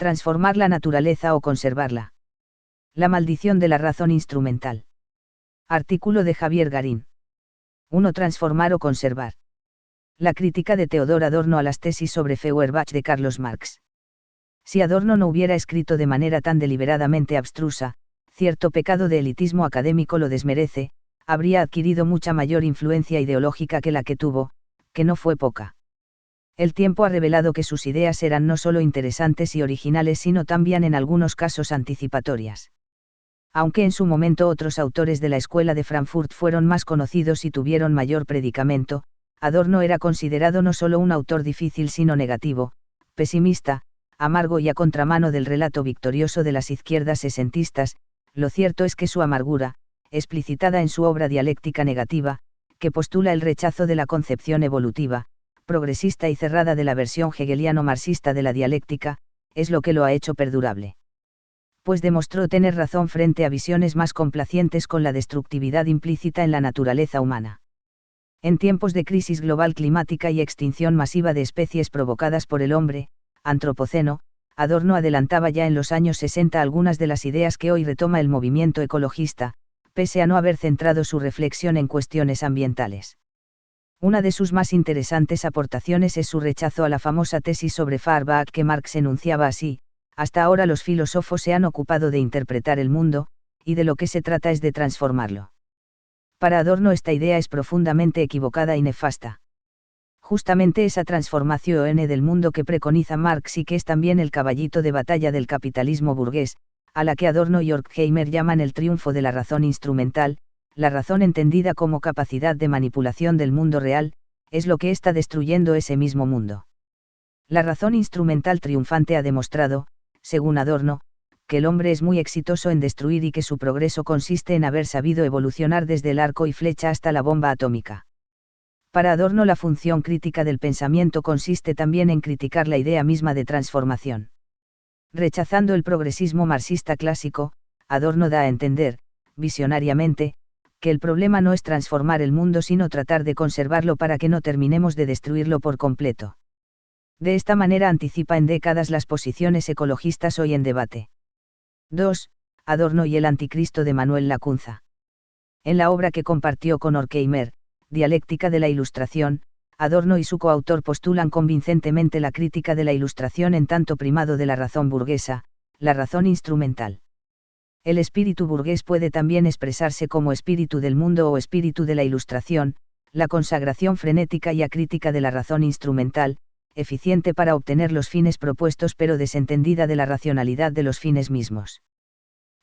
Transformar la naturaleza o conservarla. La maldición de la razón instrumental. Artículo de Javier Garín. 1. Transformar o conservar. La crítica de Theodor Adorno a las tesis sobre Feuerbach de Carlos Marx. Si Adorno no hubiera escrito de manera tan deliberadamente abstrusa, cierto pecado de elitismo académico lo desmerece, habría adquirido mucha mayor influencia ideológica que la que tuvo, que no fue poca. El tiempo ha revelado que sus ideas eran no solo interesantes y originales sino también en algunos casos anticipatorias. Aunque en su momento otros autores de la Escuela de Frankfurt fueron más conocidos y tuvieron mayor predicamento, Adorno era considerado no solo un autor difícil sino negativo, pesimista, amargo y a contramano del relato victorioso de las izquierdas sesentistas. Lo cierto es que su amargura, explicitada en su obra Dialéctica Negativa, que postula el rechazo de la concepción evolutiva, progresista y cerrada de la versión hegeliano-marxista de la dialéctica, es lo que lo ha hecho perdurable. Pues demostró tener razón frente a visiones más complacientes con la destructividad implícita en la naturaleza humana. En tiempos de crisis global climática y extinción masiva de especies provocadas por el hombre, antropoceno, Adorno adelantaba ya en los años 60 algunas de las ideas que hoy retoma el movimiento ecologista, pese a no haber centrado su reflexión en cuestiones ambientales. Una de sus más interesantes aportaciones es su rechazo a la famosa tesis sobre Feuerbach que Marx enunciaba así: hasta ahora los filósofos se han ocupado de interpretar el mundo, y de lo que se trata es de transformarlo. Para Adorno esta idea es profundamente equivocada y nefasta. Justamente esa transformación del mundo que preconiza Marx y que es también el caballito de batalla del capitalismo burgués, a la que Adorno y Horkheimer llaman el triunfo de la razón instrumental, la razón entendida como capacidad de manipulación del mundo real, es lo que está destruyendo ese mismo mundo. La razón instrumental triunfante ha demostrado, según Adorno, que el hombre es muy exitoso en destruir y que su progreso consiste en haber sabido evolucionar desde el arco y flecha hasta la bomba atómica. Para Adorno la función crítica del pensamiento consiste también en criticar la idea misma de transformación. Rechazando el progresismo marxista clásico, Adorno da a entender, visionariamente, que el problema no es transformar el mundo sino tratar de conservarlo para que no terminemos de destruirlo por completo. De esta manera anticipa en décadas las posiciones ecologistas hoy en debate. 2. Adorno y el anticristo de Manuel Lacunza. En la obra que compartió con Horkheimer, Dialéctica de la Ilustración, Adorno y su coautor postulan convincentemente la crítica de la Ilustración en tanto primado de la razón burguesa, la razón instrumental. El espíritu burgués puede también expresarse como espíritu del mundo o espíritu de la Ilustración, la consagración frenética y acrítica de la razón instrumental, eficiente para obtener los fines propuestos pero desentendida de la racionalidad de los fines mismos.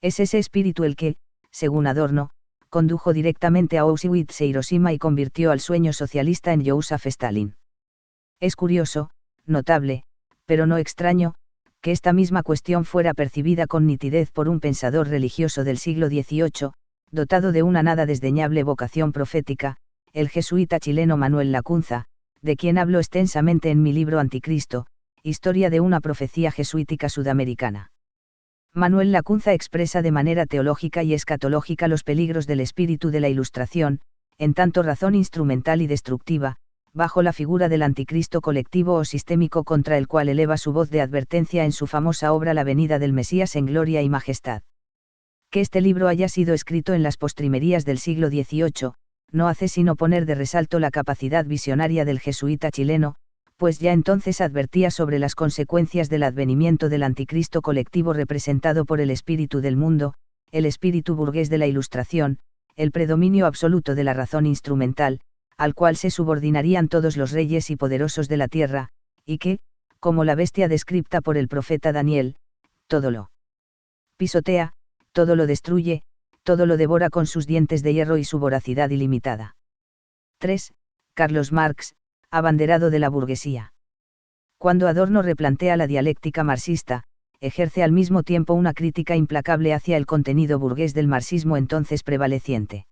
Es ese espíritu el que, según Adorno, condujo directamente a Auschwitz e Hiroshima y convirtió al sueño socialista en Joseph Stalin. Es curioso, notable, pero no extraño, que esta misma cuestión fuera percibida con nitidez por un pensador religioso del siglo XVIII, dotado de una nada desdeñable vocación profética, el jesuita chileno Manuel Lacunza, de quien hablo extensamente en mi libro Anticristo, historia de una profecía jesuítica sudamericana. Manuel Lacunza expresa de manera teológica y escatológica los peligros del espíritu de la Ilustración, en tanto razón instrumental y destructiva, bajo la figura del anticristo colectivo o sistémico contra el cual eleva su voz de advertencia en su famosa obra La venida del Mesías en gloria y majestad. Que este libro haya sido escrito en las postrimerías del siglo XVIII, no hace sino poner de resalto la capacidad visionaria del jesuita chileno, pues ya entonces advertía sobre las consecuencias del advenimiento del anticristo colectivo representado por el espíritu del mundo, el espíritu burgués de la Ilustración, el predominio absoluto de la razón instrumental, al cual se subordinarían todos los reyes y poderosos de la tierra, y que, como la bestia descripta por el profeta Daniel, todo lo pisotea, todo lo destruye, todo lo devora con sus dientes de hierro y su voracidad ilimitada. 3. Carlos Marx, abanderado de la burguesía. Cuando Adorno replantea la dialéctica marxista, ejerce al mismo tiempo una crítica implacable hacia el contenido burgués del marxismo entonces prevaleciente.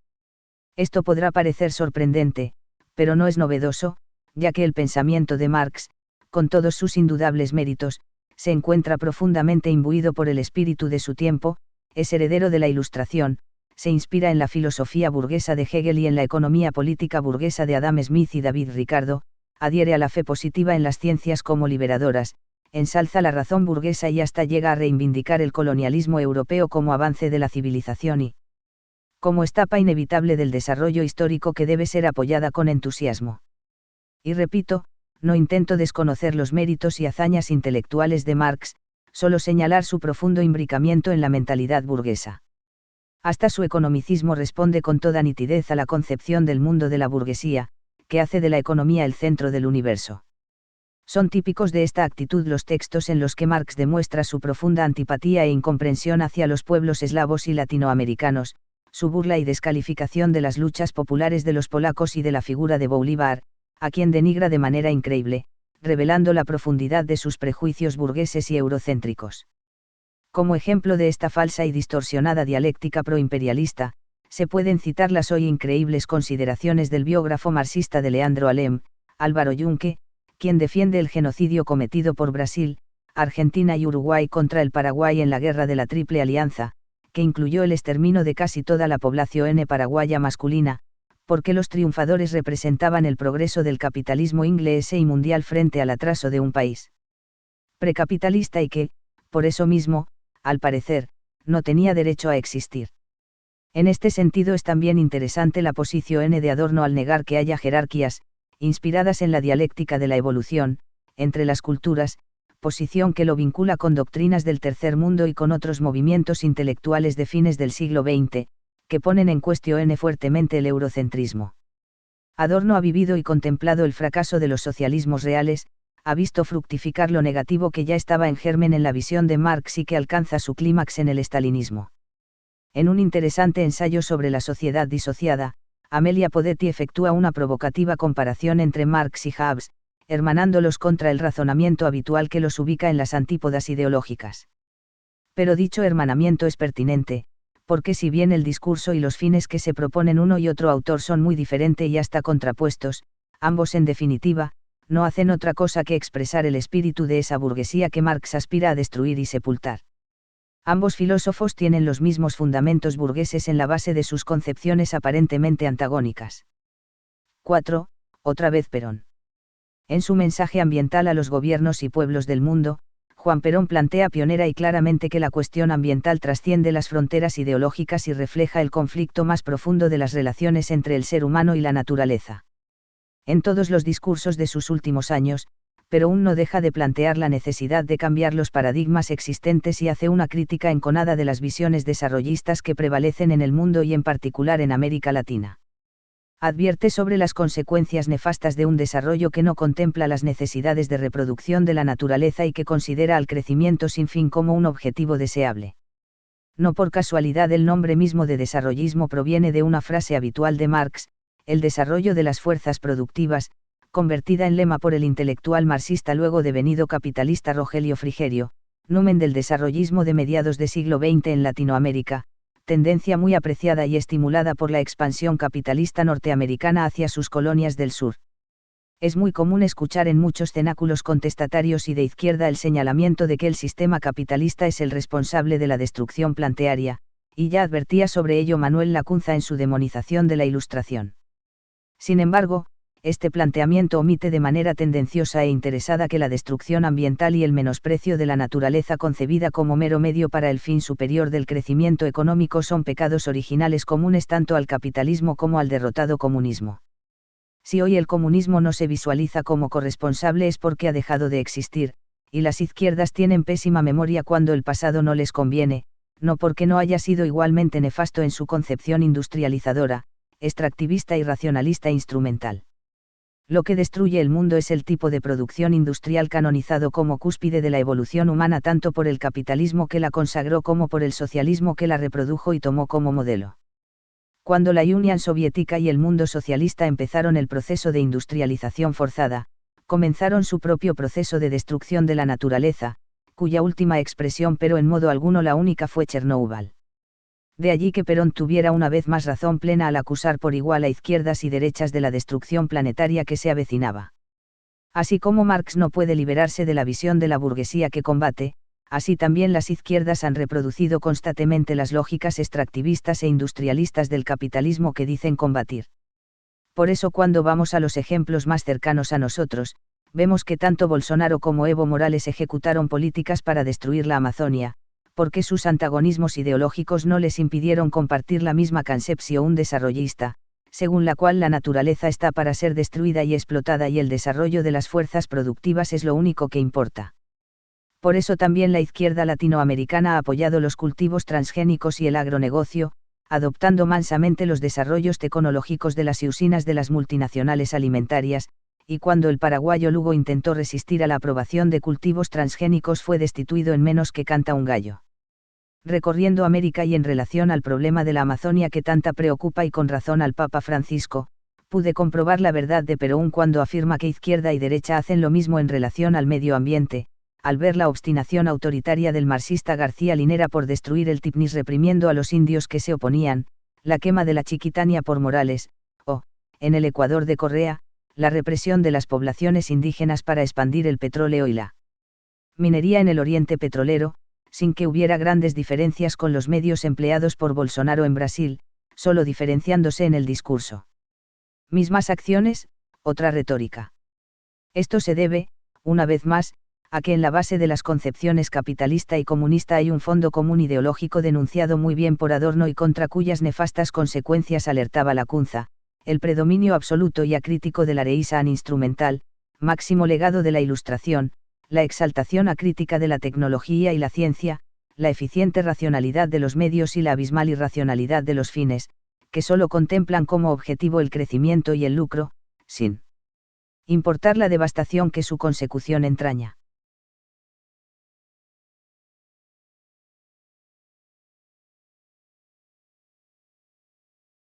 Esto podrá parecer sorprendente, pero no es novedoso, ya que el pensamiento de Marx, con todos sus indudables méritos, se encuentra profundamente imbuido por el espíritu de su tiempo, es heredero de la Ilustración, se inspira en la filosofía burguesa de Hegel y en la economía política burguesa de Adam Smith y David Ricardo, adhiere a la fe positiva en las ciencias como liberadoras, ensalza la razón burguesa y hasta llega a reivindicar el colonialismo europeo como avance de la civilización y como etapa inevitable del desarrollo histórico que debe ser apoyada con entusiasmo. Y repito, no intento desconocer los méritos y hazañas intelectuales de Marx, solo señalar su profundo imbricamiento en la mentalidad burguesa. Hasta su economicismo responde con toda nitidez a la concepción del mundo de la burguesía, que hace de la economía el centro del universo. Son típicos de esta actitud los textos en los que Marx demuestra su profunda antipatía e incomprensión hacia los pueblos eslavos y latinoamericanos, su burla y descalificación de las luchas populares de los polacos y de la figura de Bolívar, a quien denigra de manera increíble, revelando la profundidad de sus prejuicios burgueses y eurocéntricos. Como ejemplo de esta falsa y distorsionada dialéctica proimperialista, se pueden citar las hoy increíbles consideraciones del biógrafo marxista de Leandro Alem, Álvaro Yunque, quien defiende el genocidio cometido por Brasil, Argentina y Uruguay contra el Paraguay en la Guerra de la Triple Alianza, que incluyó el exterminio de casi toda la población paraguaya masculina, porque los triunfadores representaban el progreso del capitalismo inglés y mundial frente al atraso de un país precapitalista y que, por eso mismo, al parecer, no tenía derecho a existir. En este sentido es también interesante la posición de Adorno al negar que haya jerarquías, inspiradas en la dialéctica de la evolución, entre las culturas, posición que lo vincula con doctrinas del tercer mundo y con otros movimientos intelectuales de fines del siglo XX, que ponen en cuestión fuertemente el eurocentrismo. Adorno ha vivido y contemplado el fracaso de los socialismos reales, ha visto fructificar lo negativo que ya estaba en germen en la visión de Marx y que alcanza su clímax en el estalinismo. En un interesante ensayo sobre la sociedad disociada, Amelia Podetti efectúa una provocativa comparación entre Marx y Hobbes, hermanándolos contra el razonamiento habitual que los ubica en las antípodas ideológicas. Pero dicho hermanamiento es pertinente, porque si bien el discurso y los fines que se proponen uno y otro autor son muy diferentes y hasta contrapuestos, ambos en definitiva, no hacen otra cosa que expresar el espíritu de esa burguesía que Marx aspira a destruir y sepultar. Ambos filósofos tienen los mismos fundamentos burgueses en la base de sus concepciones aparentemente antagónicas. 4. Otra vez Perón. En su mensaje ambiental a los gobiernos y pueblos del mundo, Juan Perón plantea pionera y claramente que la cuestión ambiental trasciende las fronteras ideológicas y refleja el conflicto más profundo de las relaciones entre el ser humano y la naturaleza. En todos los discursos de sus últimos años, Perón no deja de plantear la necesidad de cambiar los paradigmas existentes y hace una crítica enconada de las visiones desarrollistas que prevalecen en el mundo y en particular en América Latina. Advierte sobre las consecuencias nefastas de un desarrollo que no contempla las necesidades de reproducción de la naturaleza y que considera al crecimiento sin fin como un objetivo deseable. No por casualidad el nombre mismo de desarrollismo proviene de una frase habitual de Marx, el desarrollo de las fuerzas productivas, convertida en lema por el intelectual marxista luego devenido capitalista Rogelio Frigerio, numen del desarrollismo de mediados de siglo XX en Latinoamérica, tendencia muy apreciada y estimulada por la expansión capitalista norteamericana hacia sus colonias del sur. Es muy común escuchar en muchos cenáculos contestatarios y de izquierda el señalamiento de que el sistema capitalista es el responsable de la destrucción planetaria, y ya advertía sobre ello Manuel Lacunza en su demonización de la Ilustración. Sin embargo, este planteamiento omite de manera tendenciosa e interesada que la destrucción ambiental y el menosprecio de la naturaleza concebida como mero medio para el fin superior del crecimiento económico son pecados originales comunes tanto al capitalismo como al derrotado comunismo. Si hoy el comunismo no se visualiza como corresponsable es porque ha dejado de existir, y las izquierdas tienen pésima memoria cuando el pasado no les conviene, no porque no haya sido igualmente nefasto en su concepción industrializadora, extractivista y racionalista instrumental. Lo que destruye el mundo es el tipo de producción industrial canonizado como cúspide de la evolución humana tanto por el capitalismo que la consagró como por el socialismo que la reprodujo y tomó como modelo. Cuando la Unión Soviética y el mundo socialista empezaron el proceso de industrialización forzada, comenzaron su propio proceso de destrucción de la naturaleza, cuya última expresión pero en modo alguno la única fue Chernobyl. De allí que Perón tuviera una vez más razón plena al acusar por igual a izquierdas y derechas de la destrucción planetaria que se avecinaba. Así como Marx no puede liberarse de la visión de la burguesía que combate, así también las izquierdas han reproducido constantemente las lógicas extractivistas e industrialistas del capitalismo que dicen combatir. Por eso cuando vamos a los ejemplos más cercanos a nosotros, vemos que tanto Bolsonaro como Evo Morales ejecutaron políticas para destruir la Amazonia, porque sus antagonismos ideológicos no les impidieron compartir la misma concepción desarrollista, según la cual la naturaleza está para ser destruida y explotada y el desarrollo de las fuerzas productivas es lo único que importa. Por eso también la izquierda latinoamericana ha apoyado los cultivos transgénicos y el agronegocio, adoptando mansamente los desarrollos tecnológicos de las usinas de las multinacionales alimentarias, y cuando el paraguayo Lugo intentó resistir a la aprobación de cultivos transgénicos fue destituido en menos que canta un gallo. Recorriendo América y en relación al problema de la Amazonia que tanta preocupa y con razón al Papa Francisco, pude comprobar la verdad de Perón cuando afirma que izquierda y derecha hacen lo mismo en relación al medio ambiente, al ver la obstinación autoritaria del marxista García Linera por destruir el Tipnis reprimiendo a los indios que se oponían, la quema de la Chiquitania por Morales, o, en el Ecuador de Correa, la represión de las poblaciones indígenas para expandir el petróleo y la minería en el oriente petrolero, sin que hubiera grandes diferencias con los medios empleados por Bolsonaro en Brasil, solo diferenciándose en el discurso. Mismas acciones, otra retórica. Esto se debe, una vez más, a que en la base de las concepciones capitalista y comunista hay un fondo común ideológico denunciado muy bien por Adorno y contra cuyas nefastas consecuencias alertaba Lacunza, el predominio absoluto y acrítico de la Renaissance instrumental, máximo legado de la Ilustración, la exaltación acrítica de la tecnología y la ciencia, la eficiente racionalidad de los medios y la abismal irracionalidad de los fines, que solo contemplan como objetivo el crecimiento y el lucro, sin importar la devastación que su consecución entraña.